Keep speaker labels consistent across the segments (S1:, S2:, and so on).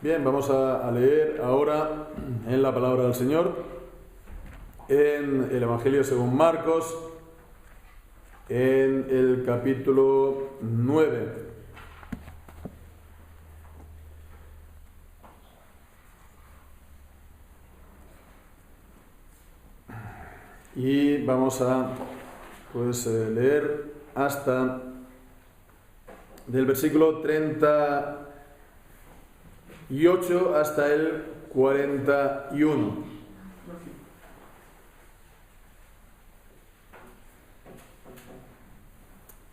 S1: Bien, vamos a leer ahora en la palabra del Señor, en el Evangelio según Marcos, en el capítulo 9. Y vamos a leer hasta del versículo 38 hasta el 41.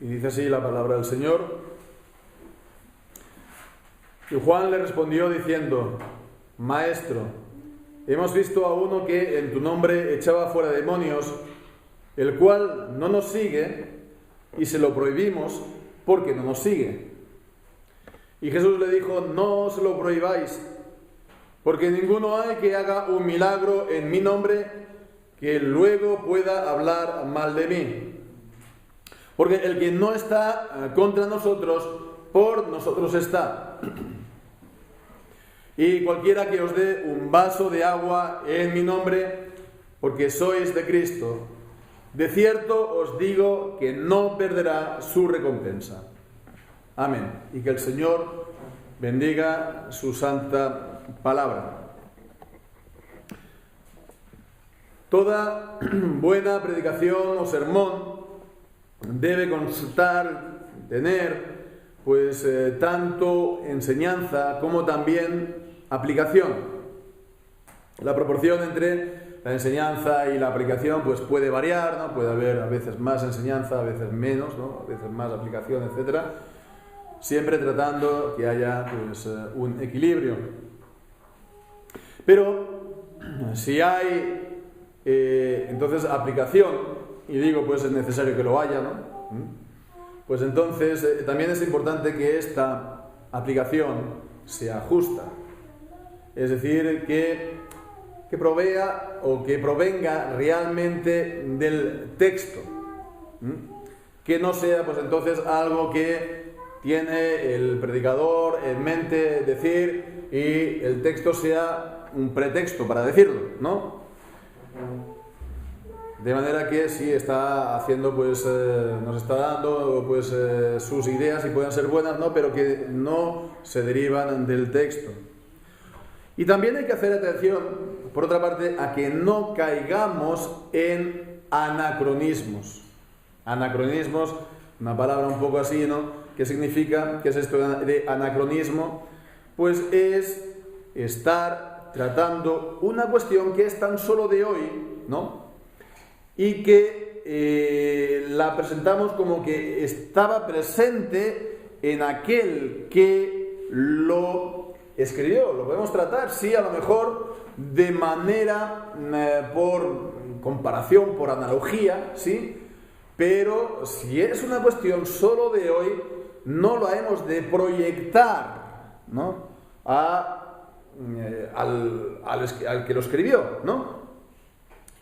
S1: Y dice así la palabra del Señor. Y Juan le respondió diciendo: Maestro, hemos visto a uno que en tu nombre echaba fuera demonios, el cual no nos sigue, y se lo prohibimos porque no nos sigue. Y Jesús le dijo: no os lo prohibáis, porque ninguno hay que haga un milagro en mi nombre que luego pueda hablar mal de mí. Porque el que no está contra nosotros, por nosotros está. Y cualquiera que os dé un vaso de agua en mi nombre, porque sois de Cristo, de cierto os digo que no perderá su recompensa. Amén. Y que el Señor bendiga su santa palabra. Toda buena predicación o sermón debe constar, tener, tanto enseñanza como también aplicación. La proporción entre la enseñanza y la aplicación puede variar, ¿no? Puede haber a veces más enseñanza, a veces menos, ¿no? A veces más aplicación, etcétera. Siempre tratando que haya un equilibrio. Pero si hay entonces aplicación, y digo es necesario que lo haya, ¿no? Pues entonces también es importante que esta aplicación sea justa. Es decir, que provea o que provenga realmente del texto. Que no sea entonces algo que tiene el predicador en mente decir y el texto sea un pretexto para decirlo, ¿no? De manera que sí está haciendo, nos está dando sus ideas y pueden ser buenas, ¿no? Pero que no se derivan del texto. Y también hay que hacer atención, por otra parte, a que no caigamos en anacronismos. Anacronismos, una palabra un poco así, ¿no? ¿Qué significa? ¿Qué es esto de anacronismo? Pues es estar tratando una cuestión que es tan solo de hoy, ¿no? Y que la presentamos como que estaba presente en aquel que lo escribió. Lo podemos tratar, sí, a lo mejor de manera por comparación, por analogía, ¿sí? Pero si es una cuestión solo de hoy, no lo hemos de proyectar, ¿no? al que lo escribió, ¿no?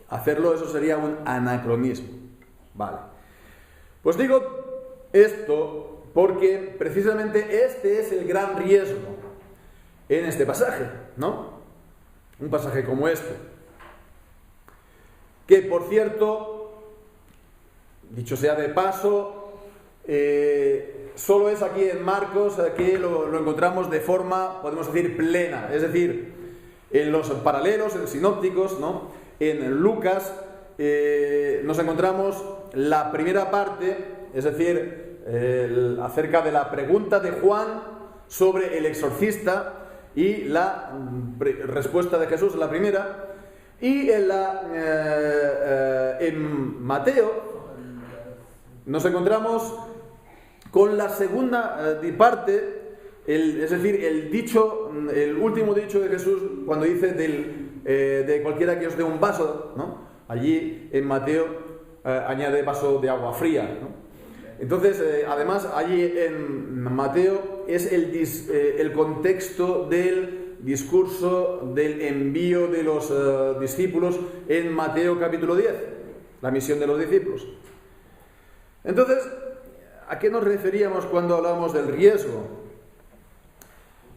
S1: Hacerlo, eso sería un anacronismo. Vale. Pues digo esto porque precisamente este es el gran riesgo en este pasaje, ¿no? Un pasaje como este. Que, por cierto, dicho sea de paso, solo es aquí en Marcos que lo encontramos de forma, podemos decir, plena. Es decir, en los paralelos, en sinópticos, ¿no? En Lucas nos encontramos la primera parte, es decir, acerca de la pregunta de Juan sobre el exorcista y la respuesta de Jesús, la primera. Y en Mateo nos encontramos con la segunda parte, es decir, el último dicho de Jesús cuando dice de cualquiera que os dé un vaso, ¿no? Allí en Mateo añade vaso de agua fría, ¿no? Entonces, además, allí en Mateo es el contexto del discurso del envío de los discípulos en Mateo capítulo 10, la misión de los discípulos. Entonces, ¿a qué nos referíamos cuando hablábamos del riesgo?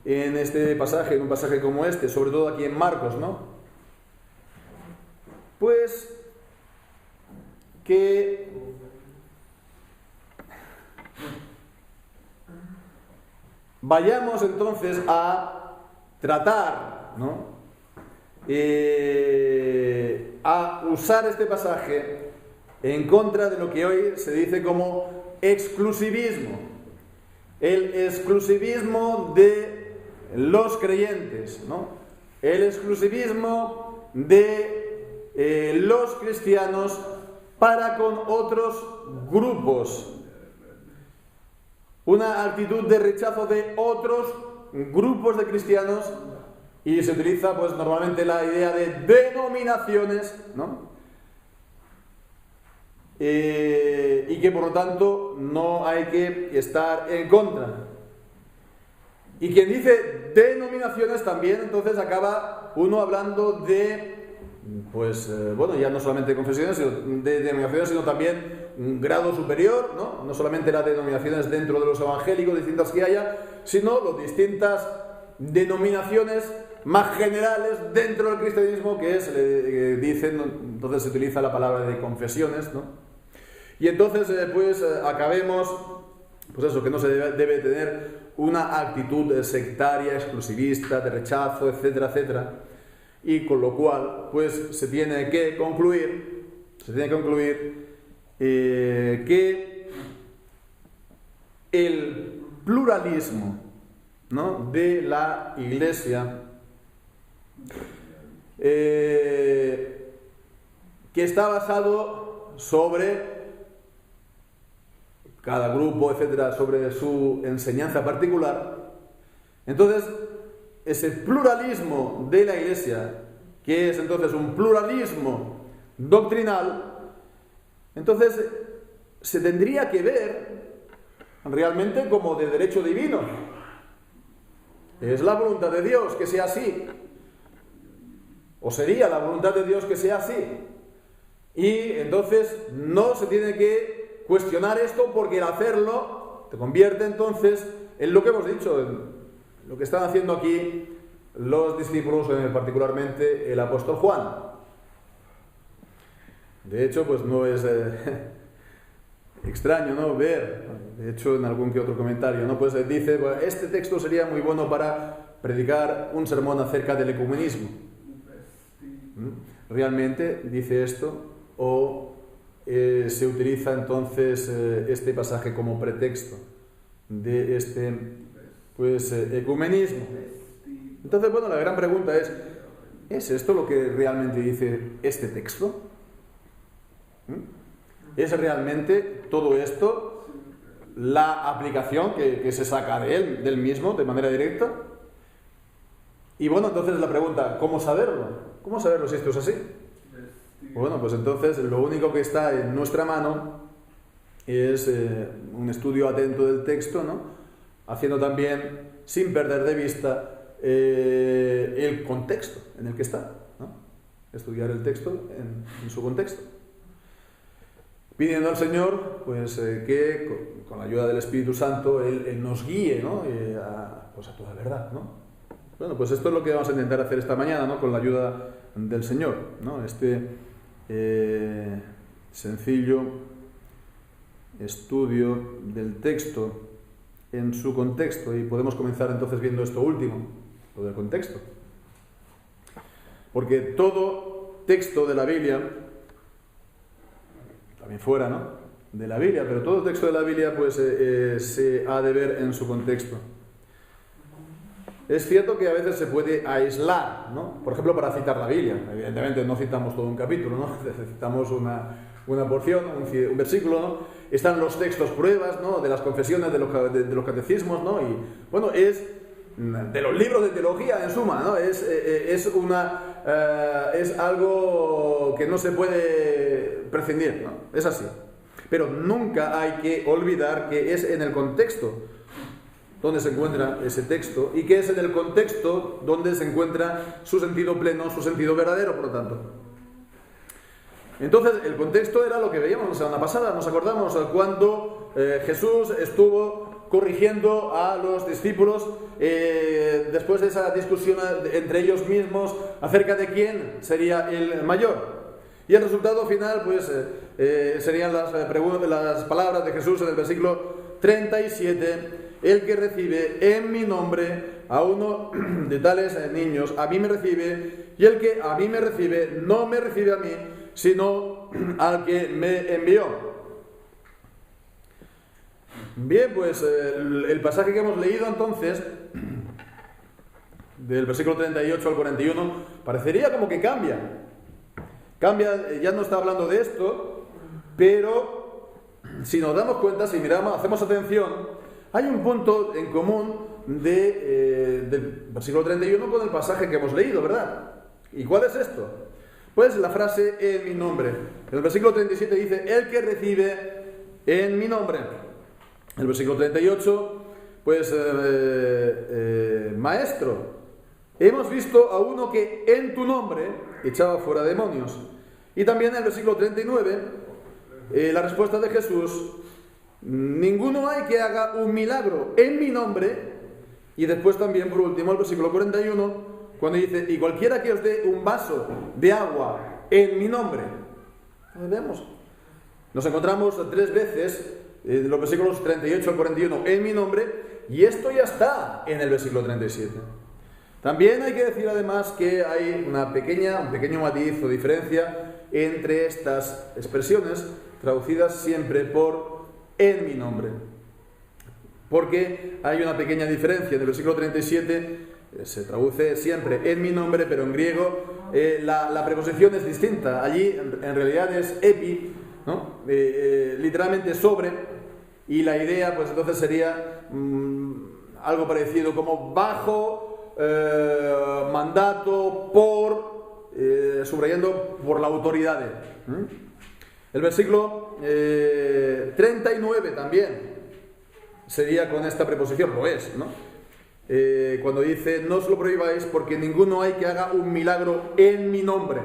S1: en este pasaje, en un pasaje como este, sobre todo aquí en Marcos, ¿no? Pues que vayamos entonces a tratar, ¿no? A usar este pasaje en contra de lo que hoy se dice como exclusivismo. El exclusivismo de los creyentes, ¿no? El exclusivismo de los cristianos para con otros grupos. Una actitud de rechazo de otros grupos de cristianos, y se utiliza pues normalmente la idea de denominaciones, ¿no? Y que por lo tanto no hay que estar en contra. Y quien dice denominaciones también, entonces acaba uno hablando de, pues bueno, ya no solamente de confesiones, sino de denominaciones, sino también un grado superior, ¿no? No solamente las denominaciones dentro de los evangélicos distintas que haya, sino las distintas denominaciones más generales dentro del cristianismo, que es, dicen, entonces se utiliza la palabra de confesiones, ¿no? Y entonces, pues acabemos, pues eso, que no se debe tener una actitud sectaria, exclusivista, de rechazo, etcétera, etcétera. Y con lo cual, pues se tiene que concluir que el pluralismo, ¿no?, de la Iglesia, que está basado sobre cada grupo, etcétera, sobre su enseñanza particular. Entonces, ese pluralismo de la Iglesia, que es entonces un pluralismo doctrinal, entonces se tendría que ver realmente como de derecho divino. Es la voluntad de Dios que sea así, o sería la voluntad de Dios que sea así, y entonces no se tiene que cuestionar esto, porque el hacerlo te convierte entonces en lo que hemos dicho, en lo que están haciendo aquí los discípulos, particularmente el apóstol Juan. De hecho, pues no es extraño, ¿no?, ver, de hecho en algún que otro comentario, ¿no?, pues dice, bueno, este texto sería muy bueno para predicar un sermón acerca del ecumenismo. ¿Realmente dice esto? ¿O se utiliza entonces este pasaje como pretexto de este, pues, ecumenismo? Entonces, bueno, la gran pregunta ¿es esto lo que realmente dice este texto? ¿Es realmente todo esto la aplicación que se saca de él, del mismo, de manera directa? Y bueno, entonces la pregunta, ¿cómo saberlo? ¿Cómo saberlo si esto es así? Bueno, pues entonces lo único que está en nuestra mano es un estudio atento del texto, ¿no?, haciendo también, sin perder de vista, el contexto en el que está, ¿no?, estudiar el texto en su contexto, pidiendo al Señor, pues, que con la ayuda del Espíritu Santo Él nos guíe, ¿no?, pues a toda verdad, ¿no? Bueno, pues esto es lo que vamos a intentar hacer esta mañana, ¿no?, con la ayuda del Señor, ¿no? Este sencillo estudio del texto en su contexto, y podemos comenzar entonces viendo esto último, lo del contexto, porque todo texto de la Biblia, también fuera, ¿no?, de la Biblia, pero todo texto de la Biblia, pues se ha de ver en su contexto. Es cierto que a veces se puede aislar, ¿no?, por ejemplo, para citar la Biblia. Evidentemente no citamos todo un capítulo, ¿no?, citamos una porción, un versículo, ¿no? Están los textos pruebas, ¿no?, de las confesiones, de los catecismos, ¿no?, y bueno, es de los libros de teología, en suma, ¿no?, es algo que no se puede prescindir, ¿no?, es así. Pero nunca hay que olvidar que es en el contexto donde se encuentra ese texto, y que es en el contexto donde se encuentra su sentido pleno, su sentido verdadero, por lo tanto. Entonces, el contexto era lo que veíamos la semana pasada, nos acordamos, cuando Jesús estuvo corrigiendo a los discípulos después de esa discusión entre ellos mismos acerca de quién sería el mayor. Y el resultado final pues serían las palabras de Jesús en el versículo 37: el que recibe en mi nombre a uno de tales niños, a mí me recibe, y el que a mí me recibe, no me recibe a mí, sino al que me envió. Bien, pues el pasaje que hemos leído entonces, del versículo 38 al 41, parecería como que cambia. Ya no está hablando de esto, pero si nos damos cuenta, si miramos, hacemos atención, hay un punto en común del versículo 31 con el pasaje que hemos leído, ¿verdad? ¿Y cuál es esto? Pues la frase en mi nombre. En el versículo 37 dice, el que recibe en mi nombre. El versículo 38, pues, maestro, hemos visto a uno que en tu nombre echaba fuera demonios. Y también en el versículo 39, la respuesta de Jesús, ninguno hay que haga un milagro en mi nombre. Y después también, por último, el versículo 41, cuando dice, y cualquiera que os dé un vaso de agua en mi nombre. Vemos. Nos encontramos 3 veces en los versículos 38 al 41 en mi nombre, y esto ya está en el versículo 37. También hay que decir además que hay un pequeño matiz o diferencia entre estas expresiones traducidas siempre por en mi nombre. Porque hay una pequeña diferencia. En el versículo 37 se traduce siempre en mi nombre, pero en griego la preposición es distinta. Allí en realidad es epi, ¿no? Literalmente sobre, y la idea pues entonces sería algo parecido como bajo mandato, por, subrayando por la autoridad de. El versículo 39 también sería con esta preposición, lo es, ¿no? Cuando dice, no os lo prohibáis porque ninguno hay que haga un milagro en mi nombre,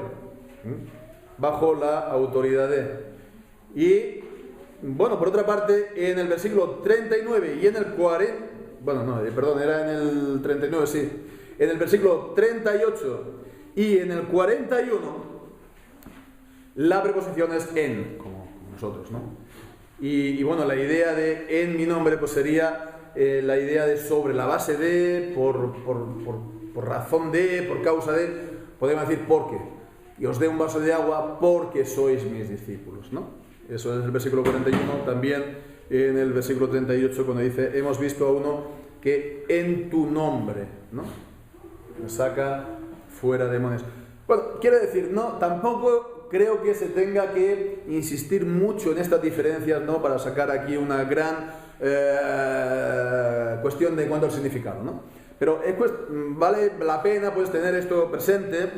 S1: bajo la autoridad de. Y, bueno, por otra parte, en el versículo 39 y en el 40, bueno, no, perdón, era en el 39, sí, en el versículo 38 y en el 41, la preposición es en, como nosotros, ¿no? Y bueno, la idea de en mi nombre pues sería la idea de sobre la base de, por razón de, por causa de, podemos decir porque. Y os dé un vaso de agua porque sois mis discípulos, ¿no? Eso es el versículo 41. También en el versículo 38 cuando dice, hemos visto a uno que en tu nombre, ¿no? Saca fuera demonios. Bueno, quiere decir, no, tampoco creo que se tenga que insistir mucho en estas diferencias, ¿no? Para sacar aquí una gran cuestión de cuanto al significado, ¿no? Pero vale la pena pues tener esto presente,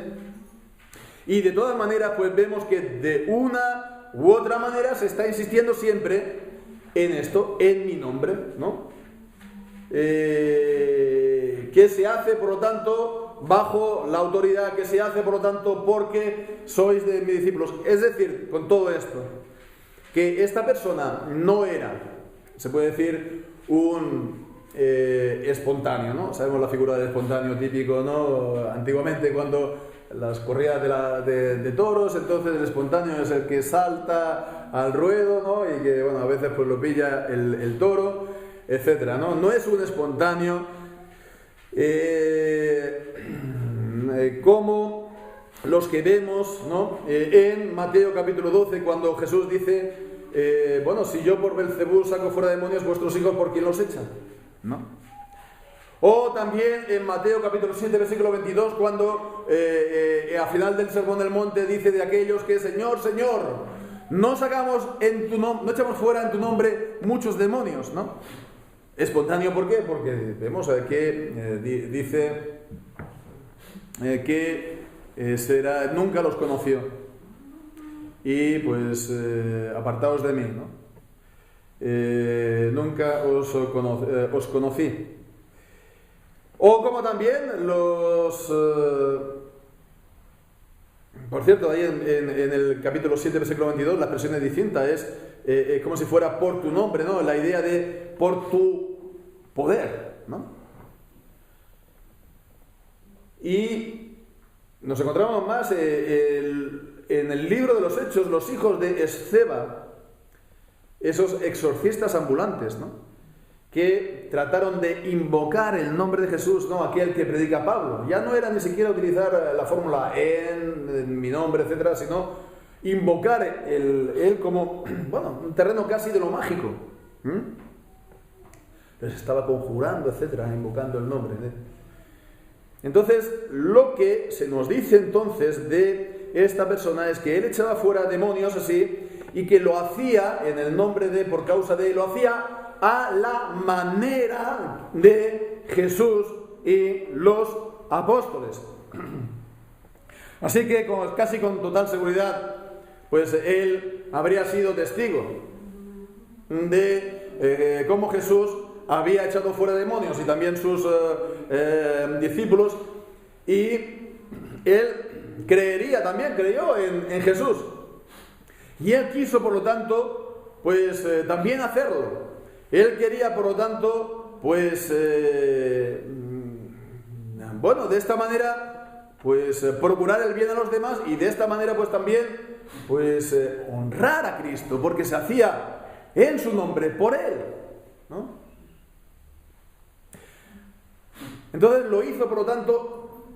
S1: y de todas maneras pues vemos que de una u otra manera se está insistiendo siempre en esto, en mi nombre, ¿no? Que se hace por lo tanto bajo la autoridad, que se hace por lo tanto porque sois de mis discípulos. Es decir, con todo esto, que esta persona no era, se puede decir, un espontáneo, ¿no? Sabemos la figura del espontáneo típico, ¿no? Antiguamente cuando las corridas de toros, entonces el espontáneo es el que salta al ruedo, ¿no? Y que, bueno, a veces pues lo pilla el toro, etcétera, ¿no? No es un espontáneo como los que vemos, ¿no? En Mateo capítulo 12, cuando Jesús dice, bueno, si yo por Belcebú saco fuera demonios, vuestros hijos, ¿por quién los echan? ¿No? O también en Mateo capítulo 7, versículo 22, cuando al final del Sermón del Monte dice de aquellos que, Señor, Señor, no sacamos no echamos fuera en tu nombre muchos demonios, ¿no? Espontáneo, ¿por qué? Porque vemos que dice que nunca los conoció. Y pues apartaos de mí, ¿no? Nunca os conocí. O como también por cierto, ahí en el capítulo 7, versículo 22, la expresión es distinta, es como si fuera por tu nombre, ¿no? La idea de por tu poder, ¿no? Y nos encontramos más en el libro de los Hechos, los hijos de Esceva, esos exorcistas ambulantes, ¿no? Que trataron de invocar el nombre de Jesús, ¿no? Aquel que predica Pablo. Ya no era ni siquiera utilizar la fórmula en mi nombre, etcétera, sino invocar él como, bueno, un terreno casi de lo mágico. Les estaba conjurando, etcétera, invocando el nombre. Entonces, lo que se nos dice entonces de esta persona es que él echaba fuera demonios así, y que lo hacía en el nombre de, por causa de, lo hacía a la manera de Jesús y los apóstoles. Así que casi con total seguridad, pues él habría sido testigo de cómo Jesús había echado fuera demonios y también sus discípulos, y él creyó en Jesús, y él quiso, por lo tanto, pues también hacerlo. Él quería, por lo tanto, pues bueno, de esta manera, pues procurar el bien a los demás, y de esta manera, pues también, pues honrar a Cristo, porque se hacía en su nombre por él, ¿no? Entonces lo hizo, por lo tanto,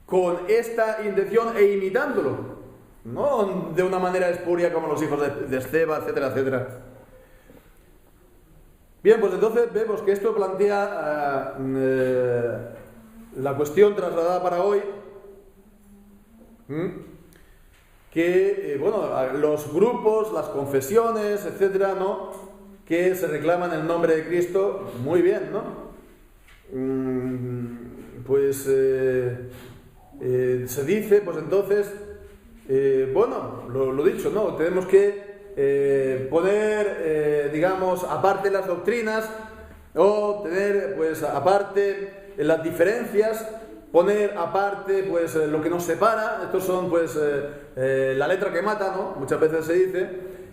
S1: con esta intención e imitándolo, no de una manera espuria como los hijos de Esceva, etcétera, etcétera. Bien, pues entonces vemos que esto plantea la cuestión trasladada para hoy, que, bueno, los grupos, las confesiones, etcétera, ¿no?, que se reclaman el nombre de Cristo, muy bien, ¿no? Pues se dice, pues entonces, bueno, lo dicho, ¿no? Tenemos que poner, digamos, aparte las doctrinas, o tener, pues, aparte las diferencias, poner aparte, pues, lo que nos separa. Estos son, pues, la letra que mata, ¿no? Muchas veces se dice.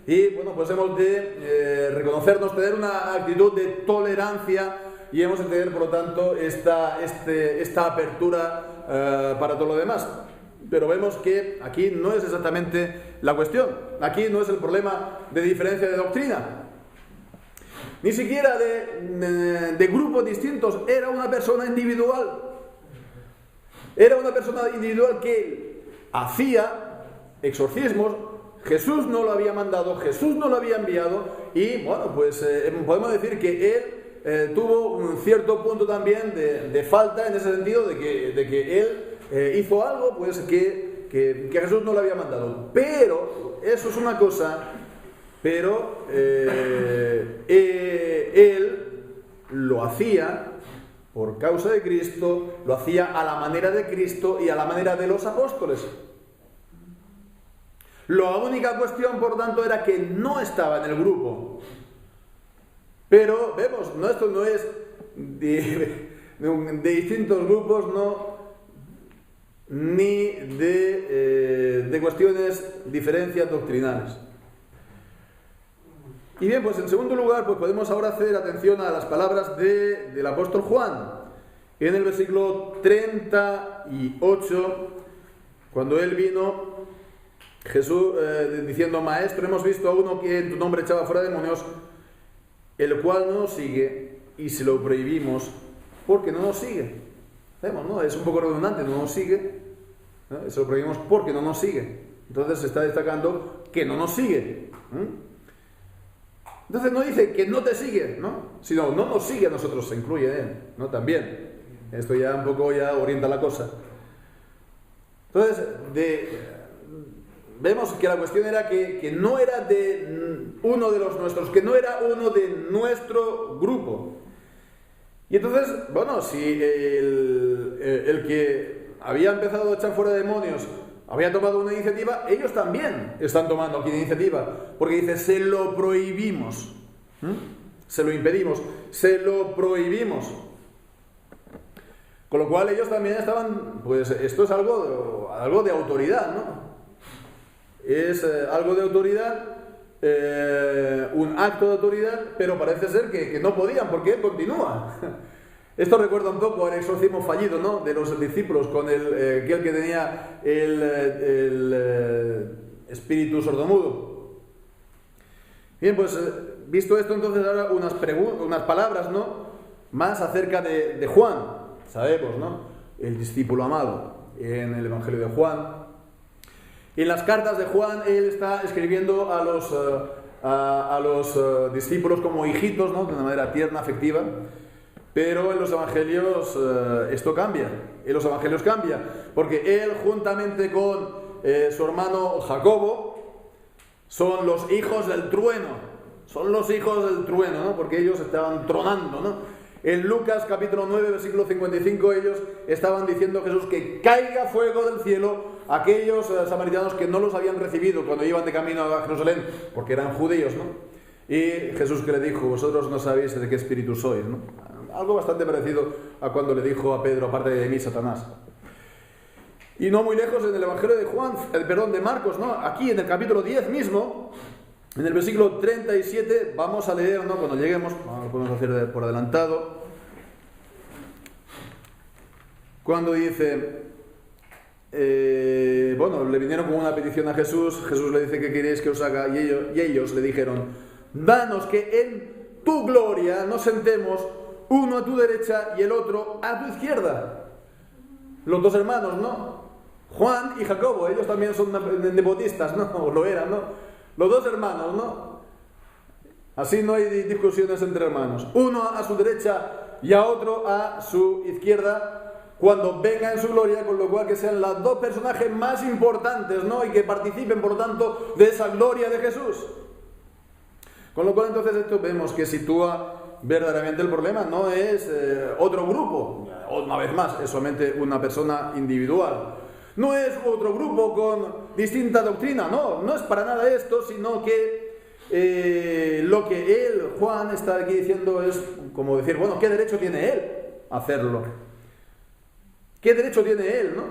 S1: Y, bueno, pues hemos de reconocernos, tener una actitud de tolerancia, y hemos de tener, por lo tanto, esta apertura para todo lo demás. Pero vemos que aquí no es exactamente la cuestión. Aquí no es el problema de diferencia de doctrina, ni siquiera de grupos distintos. Era una persona individual. Era una persona individual que hacía exorcismos. Jesús no lo había mandado, Jesús no lo había enviado, y bueno, pues podemos decir que él tuvo un cierto punto también de falta, en ese sentido de que él hizo algo, pues que Jesús no lo había mandado. Pero eso es una cosa, pero él lo hacía por causa de Cristo, lo hacía a la manera de Cristo y a la manera de los apóstoles. La única cuestión, por tanto, era que no estaba en el grupo. Pero vemos, no, esto no es de distintos grupos, no, ni de cuestiones, diferencias doctrinales. Y bien, pues en segundo lugar, pues podemos ahora hacer atención a las palabras del apóstol Juan, en el versículo 38, cuando él vino, Jesús diciendo: Maestro, hemos visto a uno que en tu nombre echaba fuera demonios, el cual no nos sigue, y se lo prohibimos porque no nos sigue. Vemos, ¿no? Es un poco redundante, no nos sigue, ¿no? Se lo prohibimos porque no nos sigue. Entonces se está destacando que no nos sigue. Entonces no dice que no te sigue, ¿no?, sino no nos sigue a nosotros, se incluye en él, ¿no? También. Esto ya un poco ya orienta la cosa. Entonces, vemos que la cuestión era que no era de uno de los nuestros, que no era uno de nuestro grupo. Y entonces, bueno, si el que había empezado a echar fuera demonios había tomado una iniciativa, ellos también están tomando aquí una iniciativa, porque dice: se lo prohibimos, se lo impedimos, se lo prohibimos. Con lo cual ellos también estaban, pues esto es algo de autoridad, ¿no? Es algo de autoridad, un acto de autoridad, pero parece ser que no podían, porque él continúa. Esto recuerda un poco al exorcismo fallido, ¿no?, de los discípulos con aquel que tenía el espíritu sordomudo. Bien, pues visto esto, entonces ahora unas palabras, ¿no?, más acerca de Juan. Sabemos, ¿no?, el discípulo amado en el Evangelio de Juan. En las cartas de Juan, él está escribiendo a los discípulos como hijitos, ¿no?, de una manera tierna, afectiva. Pero en los evangelios esto cambia. En los evangelios cambia, porque él, juntamente con su hermano Jacobo, son los hijos del trueno. Son los hijos del trueno, ¿no?, porque ellos estaban tronando, ¿no? En Lucas capítulo 9, versículo 55, ellos estaban diciendo a Jesús que caiga fuego del cielo a aquellos samaritanos que no los habían recibido cuando iban de camino a Jerusalén, porque eran judíos, ¿no? Y Jesús, que le dijo: vosotros no sabéis de qué espíritu sois, ¿no? Algo bastante parecido a cuando le dijo a Pedro: aparte de mí, Satanás. Y no muy lejos, en el Evangelio de Marcos, ¿no?, aquí en el capítulo 10 mismo, en el versículo 37, vamos a leer, ¿no?, cuando lleguemos, lo podemos hacer por adelantado, cuando dice, le vinieron con una petición a Jesús. Jesús le dice: ¿qué queréis que os haga? Y ellos le dijeron: danos que en tu gloria nos sentemos, uno a tu derecha y el otro a tu izquierda. Los dos hermanos, ¿no?, Juan y Jacobo, ellos también son nepotistas, ¿no?, o lo eran, ¿no?, los dos hermanos, ¿no? Así no hay discusiones entre hermanos. Uno a su derecha y a otro a su izquierda, cuando venga en su gloria, con lo cual que sean los dos personajes más importantes, ¿no?, y que participen, por lo tanto, de esa gloria de Jesús. Con lo cual, entonces, esto vemos que sitúa verdaderamente el problema. No es otro grupo, una vez más, es solamente una persona individual. No es otro grupo con distinta doctrina, no es para nada esto, sino que lo que él, Juan, está aquí diciendo es como decir, bueno, ¿qué derecho tiene él a hacerlo? ¿Qué derecho tiene él, no?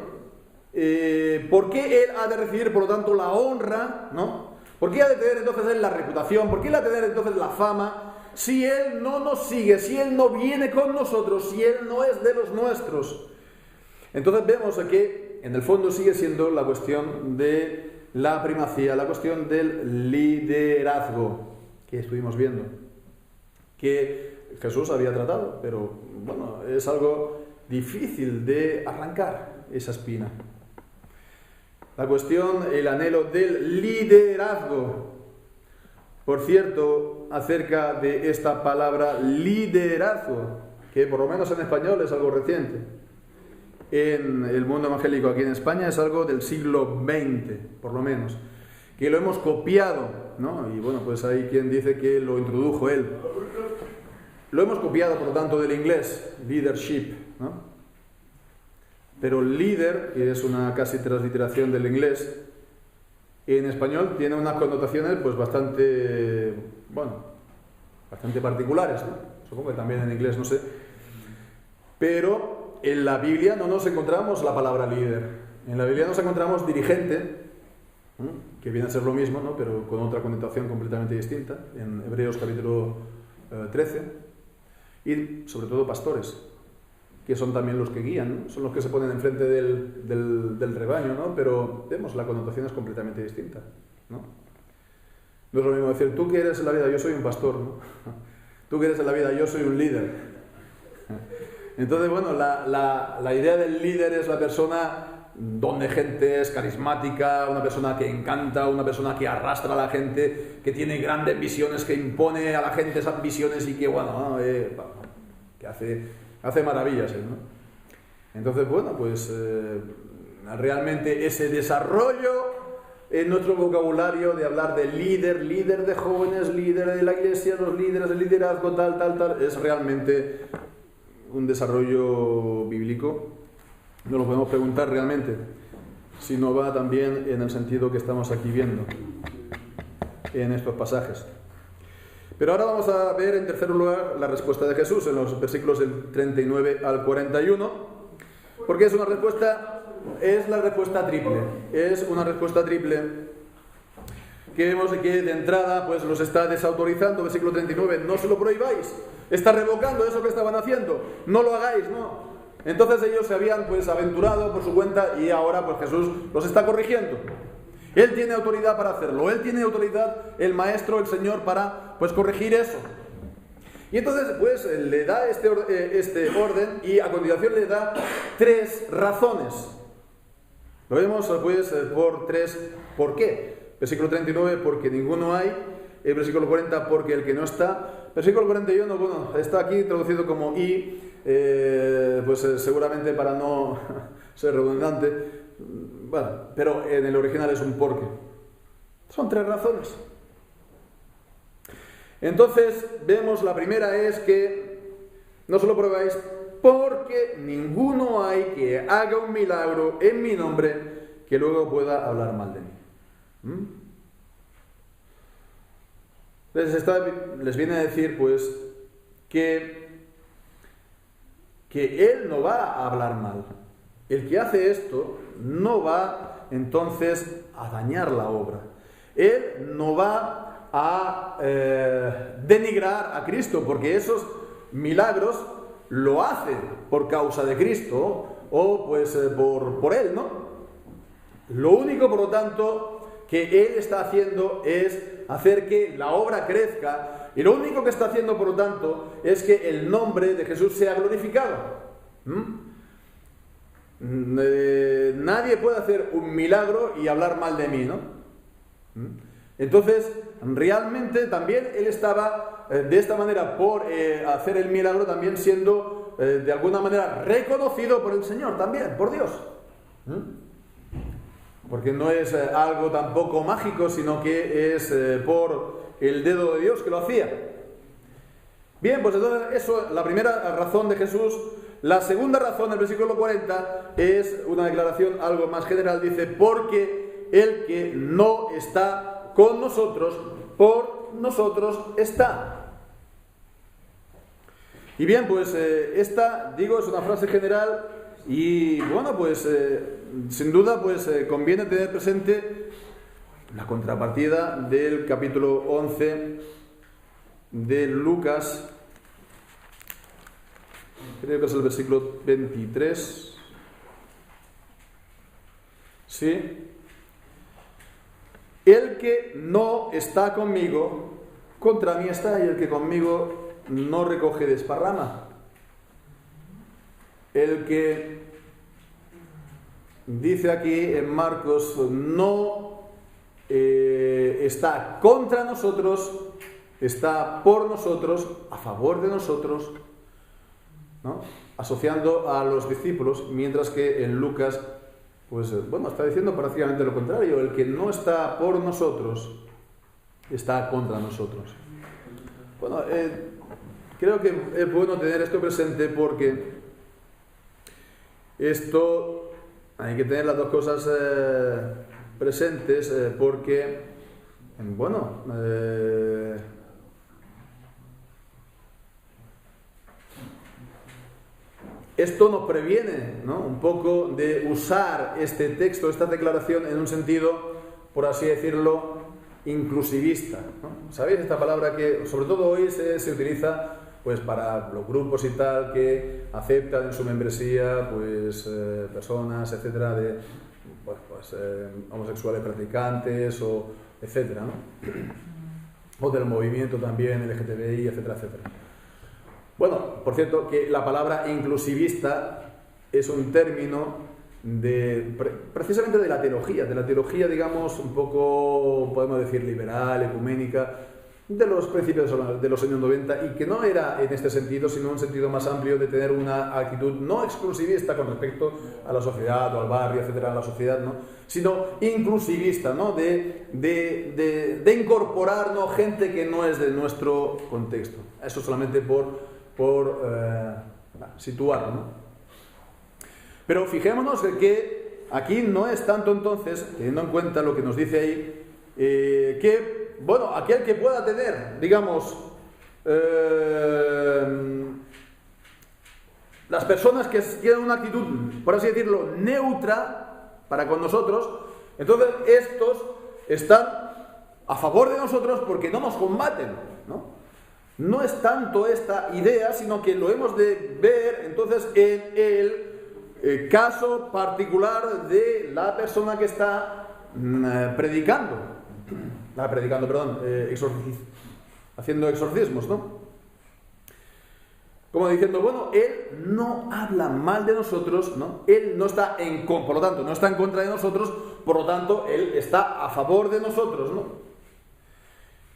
S1: ¿Por qué él ha de recibir, por lo tanto, la honra, no? ¿Por qué ha de tener entonces él la reputación? ¿Por qué él ha de tener entonces la fama? Si él no nos sigue, si él no viene con nosotros, si él no es de los nuestros. Entonces vemos que en el fondo sigue siendo la cuestión de la primacía, la cuestión del liderazgo que estuvimos viendo, que Jesús había tratado, pero bueno, es algo difícil de arrancar esa espina. La cuestión, el anhelo del liderazgo. Por cierto, acerca de esta palabra liderazgo, que por lo menos en español es algo reciente. En el mundo evangélico aquí en España es algo del siglo XX, por lo menos, que lo hemos copiado, ¿no? Y bueno, pues hay quien dice que lo introdujo él. Lo hemos copiado, por lo tanto, del inglés, leadership, ¿no? Pero líder, que es una casi transliteración del inglés, en español tiene unas connotaciones pues bastante particulares, ¿no? Supongo que también en inglés, no sé. Pero en la Biblia no nos encontramos la palabra líder. En la Biblia nos encontramos dirigente, que viene a ser lo mismo, ¿no?, pero con otra connotación completamente distinta, en Hebreos capítulo 13, y sobre todo pastores, que son también los que guían, ¿no? Son los que se ponen enfrente del rebaño, ¿no? Pero vemos, la connotación es completamente distinta, ¿no? No es lo mismo decir, tú que eres en la vida, yo soy un pastor, ¿no? Tú que eres en la vida, yo soy un líder. Entonces, bueno, la idea del líder es la persona donde gente es carismática, una persona que encanta, una persona que arrastra a la gente, que tiene grandes visiones, que impone a la gente esas visiones y que, bueno, que hace maravillas, ¿no? Entonces, bueno, pues realmente ese desarrollo en nuestro vocabulario de hablar de líder de jóvenes, líder de la iglesia, los líderes, el liderazgo, tal, es realmente un desarrollo bíblico. No lo podemos preguntar realmente si no va también en el sentido que estamos aquí viendo en estos pasajes. Pero ahora vamos a ver en tercer lugar la respuesta de Jesús en los versículos del 39 al 41, porque es la respuesta triple. Es una respuesta triple que vemos que de entrada pues los está desautorizando, versículo 39, no se lo prohibáis, está revocando eso que estaban haciendo, no lo hagáis, no. Entonces ellos se habían pues aventurado por su cuenta y ahora pues Jesús los está corrigiendo. Él tiene autoridad para hacerlo, él tiene autoridad, el Maestro, el Señor, para pues corregir eso. Y entonces pues le da este orden y a continuación le da 3 razones. Lo vemos pues por 3, ¿por qué? Versículo 39, porque ninguno hay. El versículo 40, porque el que no está. Versículo 41, bueno, está aquí traducido como y, pues seguramente para no ser redundante. Bueno, pero en el original es un porque. Son 3 razones. Entonces, vemos, la primera es que no se lo probáis porque ninguno hay que haga un milagro en mi nombre que luego pueda hablar mal de mí. Les viene a decir, pues, que Él no va a hablar mal. El que hace esto no va entonces a dañar la obra. Él no va a denigrar a Cristo, porque esos milagros lo hace por causa de Cristo o pues por Él, ¿no? Lo único, por lo tanto, que Él está haciendo es hacer que la obra crezca, y lo único que está haciendo, por lo tanto, es que el nombre de Jesús sea glorificado. Nadie puede hacer un milagro y hablar mal de mí, ¿no? Entonces, realmente también Él estaba de esta manera por hacer el milagro también siendo de alguna manera reconocido por el Señor también, por Dios. Porque no es algo tampoco mágico, sino que es por el dedo de Dios que lo hacía. Bien, pues entonces eso, la primera razón de Jesús. La segunda razón, el versículo 40, es una declaración algo más general. Dice, porque el que no está con nosotros, por nosotros está. Y bien, pues esta, digo, es una frase general y bueno, pues sin duda pues conviene tener presente la contrapartida del capítulo 11 de Lucas. Creo que es el versículo 23. ¿Sí? El que no está conmigo, contra mí está, y el que conmigo no recoge desparrama. El que dice aquí en Marcos no está contra nosotros, está por nosotros, a favor de nosotros, ¿no? Asociando a los discípulos, mientras que en Lucas, pues bueno, está diciendo prácticamente lo contrario. El que no está por nosotros, está contra nosotros. Bueno, creo que es bueno tener esto presente porque esto hay que tener las dos cosas presentes porque, bueno, esto nos previene, ¿no?, un poco de usar este texto, esta declaración en un sentido, por así decirlo, inclusivista, ¿no? ¿Sabéis esta palabra que sobre todo hoy se utiliza pues para los grupos y tal que aceptan en su membresía pues personas, etcétera, de pues, homosexuales practicantes o etcétera, ¿no? O del movimiento también LGTBI, etcétera, etcétera. Bueno, por cierto, que la palabra inclusivista es un término precisamente de la teología, digamos, un poco, podemos decir, liberal, ecuménica, de los principios de los años 90, y que no era en este sentido, sino en un sentido más amplio de tener una actitud no exclusivista con respecto a la sociedad o al barrio, etcétera, a la sociedad, ¿no?, sino inclusivista, ¿no?, de incorporar, ¿no?, gente que no es de nuestro contexto. Eso solamente por situarlo, ¿no? Pero fijémonos que aquí no es tanto entonces, teniendo en cuenta lo que nos dice ahí, que, bueno, aquel que pueda tener, digamos, las personas que tienen una actitud, por así decirlo, neutra para con nosotros, entonces estos están a favor de nosotros porque no nos combaten, ¿no? No es tanto esta idea, sino que lo hemos de ver entonces en el caso particular de la persona que está haciendo exorcismos, ¿no? Como diciendo, bueno, él no habla mal de nosotros, ¿no? Él no está por lo tanto, no está en contra de nosotros, por lo tanto, él está a favor de nosotros, ¿no?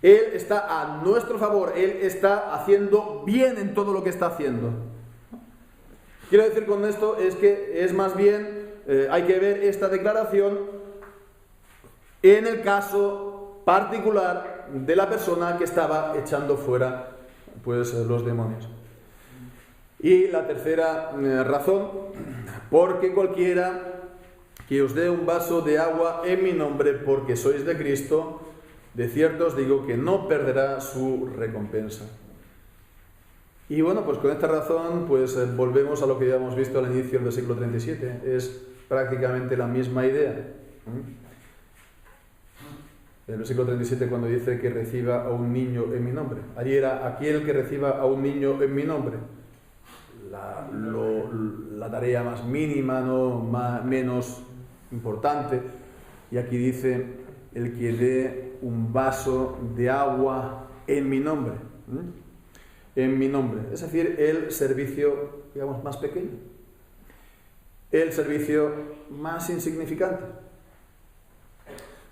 S1: Él está a nuestro favor, él está haciendo bien en todo lo que está haciendo. Quiero decir con esto es que es más bien, hay que ver esta declaración en el caso particular de la persona que estaba echando fuera, pues, los demonios. Y la tercera razón, porque cualquiera que os dé un vaso de agua en mi nombre, porque sois de Cristo, de cierto os digo que no perderá su recompensa. Y bueno, pues con esta razón, pues volvemos a lo que ya hemos visto al inicio del versículo 37. Es prácticamente la misma idea. El versículo 37 cuando dice que reciba a un niño en mi nombre. Allí era aquel que reciba a un niño en mi nombre. La tarea más mínima, ¿no? Menos importante. Y aquí dice el que dé un vaso de agua en mi nombre. En mi nombre. Es decir, el servicio, digamos, más pequeño. El servicio más insignificante.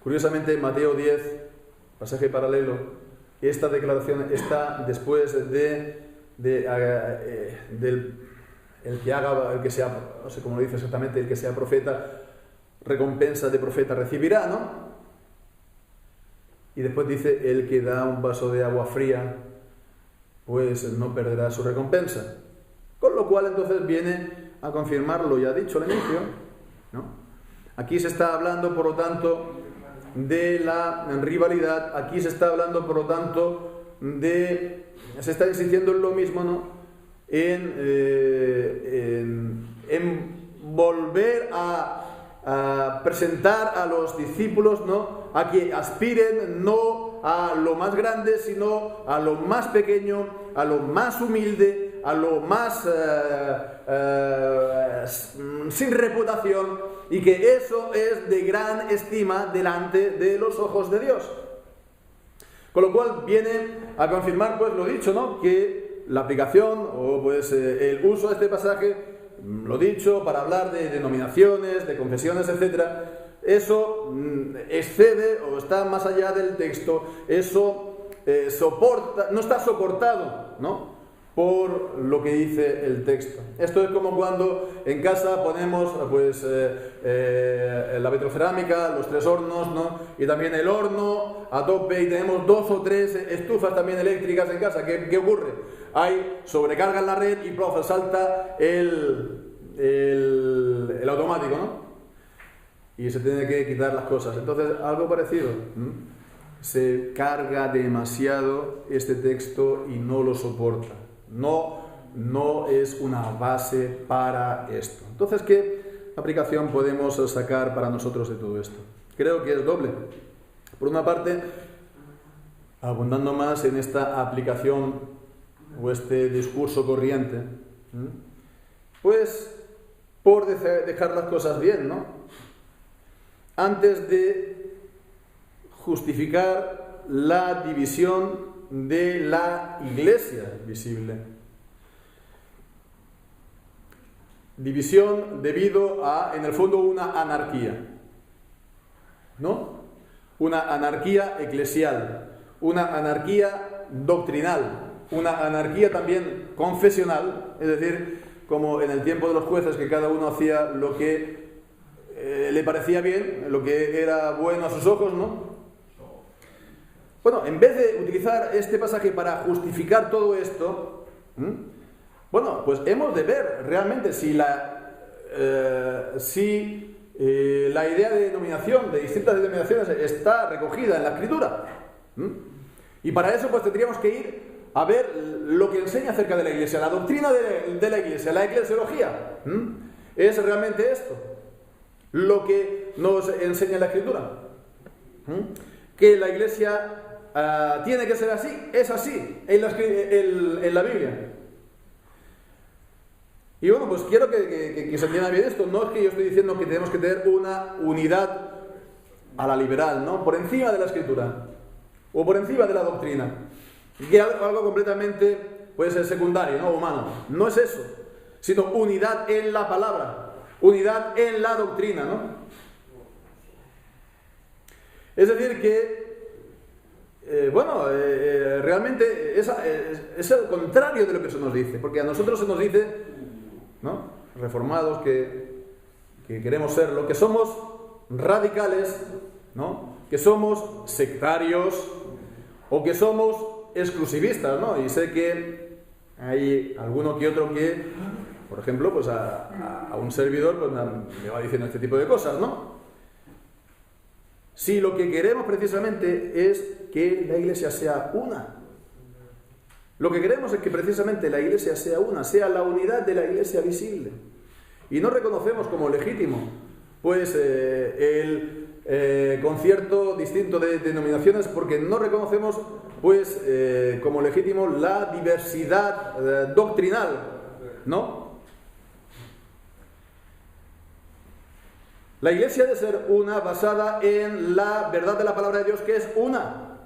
S1: Curiosamente, en Mateo 10, pasaje paralelo, esta declaración está después del el que sea, no sé cómo lo dice exactamente, el que sea profeta, recompensa de profeta recibirá, ¿no? Y después dice, el que da un vaso de agua fría, pues no perderá su recompensa. Con lo cual entonces viene a confirmar lo ya dicho al inicio, ¿no? Aquí se está hablando, por lo tanto, de la rivalidad, aquí se está hablando, por lo tanto, se está insistiendo en lo mismo, ¿no? En volver a presentar a los discípulos, ¿no? A que aspiren no a lo más grande, sino a lo más pequeño, a lo más humilde, a lo más sin reputación, y que eso es de gran estima delante de los ojos de Dios. Con lo cual viene a confirmar, pues lo dicho, ¿no? Que la aplicación o pues el uso de este pasaje, lo dicho, para hablar de denominaciones, de confesiones, etcétera, eso excede o está más allá del texto, eso no está soportado, ¿no? Por lo que dice el texto. Esto es como cuando en casa ponemos pues la vitrocerámica, los 3 hornos, ¿no? Y también el horno a tope, y tenemos 2 o 3 estufas también eléctricas en casa. ¿Qué ocurre? Hay sobrecarga en la red y ¡prof! Salta el automático, ¿no? Y se tiene que quitar las cosas. Entonces, algo parecido. Se carga demasiado este texto y no lo soporta. No es una base para esto. Entonces, ¿qué aplicación podemos sacar para nosotros de todo esto? Creo que es doble. Por una parte, abundando más en esta aplicación o este discurso corriente, pues por dejar las cosas bien, ¿no? Antes de justificar la división de la iglesia visible. División debido a, en el fondo, una anarquía, ¿no? Una anarquía eclesial, una anarquía doctrinal, una anarquía también confesional, es decir, como en el tiempo de los jueces, que cada uno hacía lo que le parecía bien, lo que era bueno a sus ojos, ¿no? Bueno, en vez de utilizar este pasaje para justificar todo esto, bueno, pues hemos de ver realmente si la idea de denominación, de distintas denominaciones, está recogida en la Escritura. Y para eso pues tendríamos que ir a ver lo que enseña acerca de la Iglesia, la doctrina de la Iglesia, la eclesiología. ¿Es realmente esto lo que nos enseña la Escritura? que la Iglesia tiene que ser así, es así en la Biblia. Y bueno, pues quiero que se entienda bien esto. No es que yo estoy diciendo que tenemos que tener una unidad a la liberal, ¿no? Por encima de la Escritura o por encima de la doctrina, que es algo completamente, puede ser secundario, ¿no? Humano. No es eso, sino unidad en la palabra, unidad en la doctrina, ¿no? Es decir que realmente es el contrario de lo que se nos dice, porque a nosotros se nos dice, ¿no?, reformados, que queremos ser lo que somos radicales, ¿no?, que somos sectarios o que somos exclusivistas, ¿no? Y sé que hay alguno que otro que, por ejemplo, pues a un servidor pues me va diciendo este tipo de cosas, ¿no? Si lo que queremos precisamente es que la Iglesia sea una. Lo que queremos es que precisamente la Iglesia sea una, sea la unidad de la Iglesia visible. Y no reconocemos como legítimo, pues, el concierto distinto de denominaciones, porque no reconocemos, pues, como legítimo la diversidad doctrinal, ¿no? La Iglesia debe ser una, basada en la verdad de la palabra de Dios, que es una.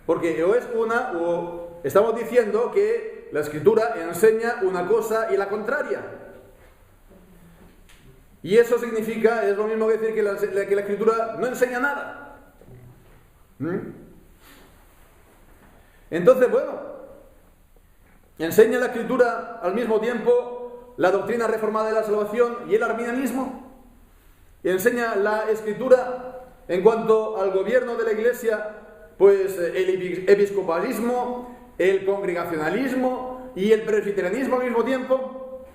S1: Porque o es una, o estamos diciendo que la Escritura enseña una cosa y la contraria. Y eso significa, es lo mismo que decir que la Escritura no enseña nada. Entonces, bueno, enseña la Escritura al mismo tiempo la doctrina reformada de la salvación y el arminianismo. Enseña la Escritura en cuanto al gobierno de la Iglesia, pues el episcopalismo, el congregacionalismo y el presbiterianismo al mismo tiempo.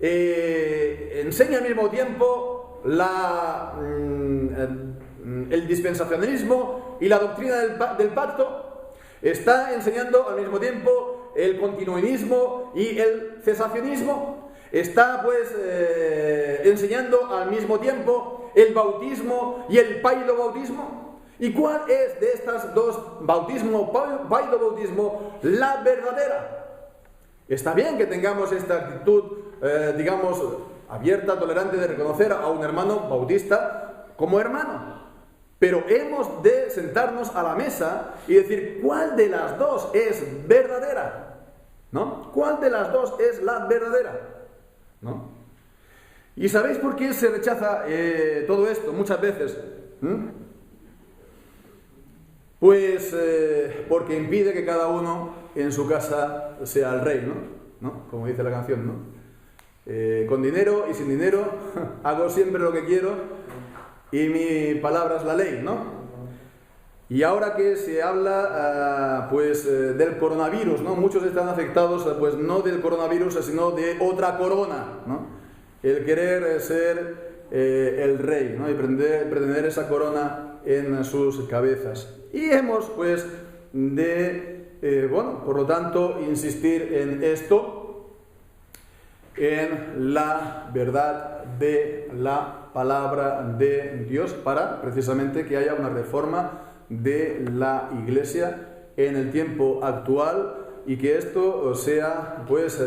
S1: Enseña al mismo tiempo el dispensacionalismo y la doctrina del pacto. Está enseñando al mismo tiempo el continuismo y el cesacionismo. Está pues enseñando al mismo tiempo el bautismo y el paidobautismo. ¿Y cuál es de estas dos, bautismo, paidobautismo, la verdadera? Está bien que tengamos esta actitud, digamos, abierta, tolerante, de reconocer a un hermano bautista como hermano. Pero hemos de sentarnos a la mesa y decir, ¿cuál de las dos es verdadera? ¿No? ¿Cuál de las dos es la verdadera? ¿No? ¿Y sabéis por qué se rechaza todo esto muchas veces? Pues porque impide que cada uno en su casa sea el rey, ¿no? Como dice la canción, ¿no? Con dinero y sin dinero hago siempre lo que quiero y mi palabra es la ley, ¿no? Y ahora que se habla pues del coronavirus, ¿no? Muchos están afectados, pues no del coronavirus, sino de otra corona, ¿no? El querer ser el rey, ¿no? Y pretender esa corona en sus cabezas. Y hemos pues de, por lo tanto, insistir en esto, en la verdad de la palabra de Dios, para precisamente que haya una reforma de la Iglesia en el tiempo actual, y que esto sea, pues,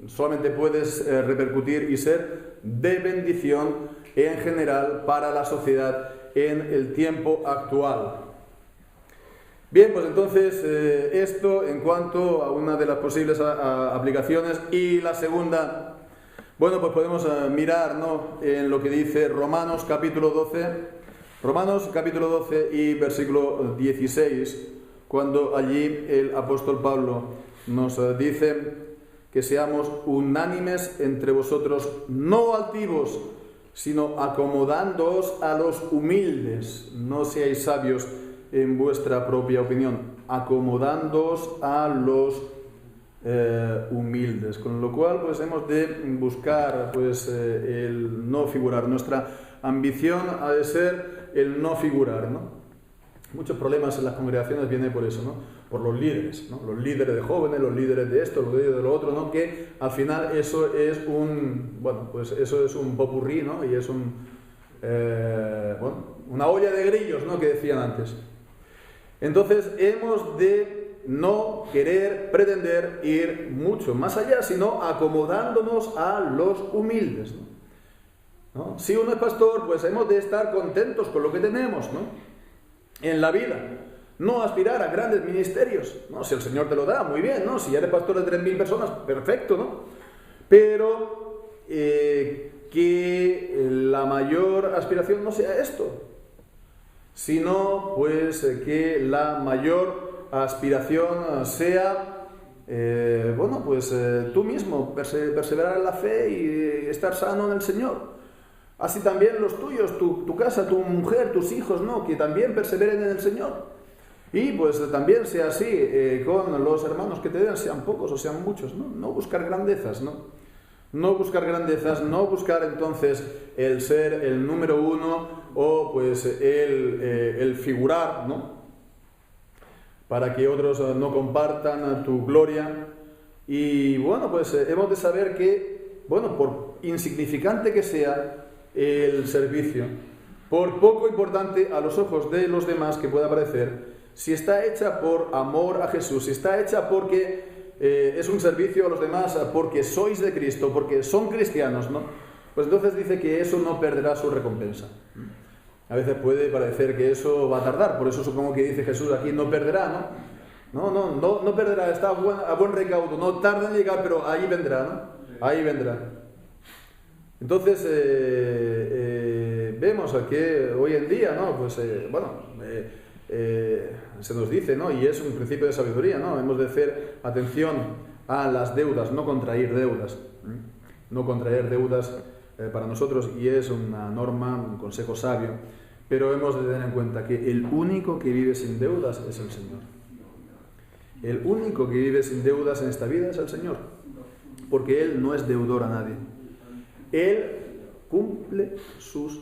S1: solamente puedes repercutir y ser de bendición en general para la sociedad en el tiempo actual. Bien, pues entonces esto en cuanto a una de las posibles aplicaciones. Y la segunda, bueno, pues podemos mirar, ¿no?, en lo que dice Romanos capítulo 12 y versículo 16, cuando allí el apóstol Pablo nos dice que seamos unánimes entre vosotros, no altivos, sino acomodándoos a los humildes, no seáis sabios en vuestra propia opinión, acomodándoos a los humildes. Con lo cual, pues hemos de buscar, pues, el no figurar. Nuestra ambición ha de ser el no figurar, ¿no? Muchos problemas en las congregaciones vienen por eso, ¿no? Por los líderes, ¿no? Los líderes de jóvenes, los líderes de esto, los líderes de lo otro, ¿no? Que al final eso es un, bueno, pues eso es un popurrí, ¿no? Y es un, una olla de grillos, ¿no?, que decían antes. Entonces hemos de no querer pretender ir mucho más allá, sino acomodándonos a los humildes, ¿no? Si uno es pastor, pues hemos de estar contentos con lo que tenemos, ¿no?, en la vida. No aspirar a grandes ministerios, ¿no? Si el Señor te lo da, muy bien, ¿no? Si ya eres pastor de 3.000 personas, perfecto, ¿no? Pero que la mayor aspiración no sea esto, sino pues que la mayor aspiración sea, tú mismo, perseverar en la fe y estar sano en el Señor. Así también los tuyos, tu casa, tu mujer, tus hijos, ¿no?, que también perseveren en el Señor. Y pues también sea así con los hermanos que te den, sean pocos o sean muchos, ¿no? No buscar grandezas, ¿no? No buscar grandezas, no buscar entonces el ser el número uno o pues el figurar, ¿no?, para que otros no compartan tu gloria. Y bueno, pues hemos de saber que, bueno, por insignificante que sea el servicio, por poco importante a los ojos de los demás que pueda parecer, si está hecha por amor a Jesús, si está hecha porque es un servicio a los demás, porque sois de Cristo, porque son cristianos, ¿no?, pues entonces dice que eso no perderá su recompensa. A veces puede parecer que eso va a tardar, por eso supongo que dice Jesús aquí, no perderá, ¿no? No perderá, está a buen recaudo, no tarda en llegar, pero ahí vendrá, ¿no? Ahí vendrá. Entonces, vemos que hoy en día, ¿no?, pues, se nos dice, ¿no?, y es un principio de sabiduría, ¿no?, hemos de hacer atención a las deudas, no contraer deudas, no contraer deudas para nosotros, y es una norma, un consejo sabio, pero hemos de tener en cuenta que el único que vive sin deudas es el Señor. El único que vive sin deudas en esta vida es el Señor, porque Él no es deudor a nadie. Él cumple sus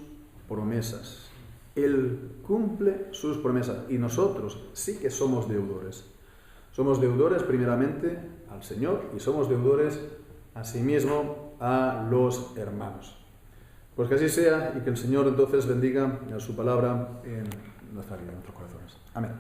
S1: promesas. Él cumple sus promesas. Y nosotros sí que somos deudores. Somos deudores primeramente al Señor y somos deudores asimismo a los hermanos. Pues que así sea y que el Señor entonces bendiga su palabra en nuestra vida, en nuestros corazones. Amén.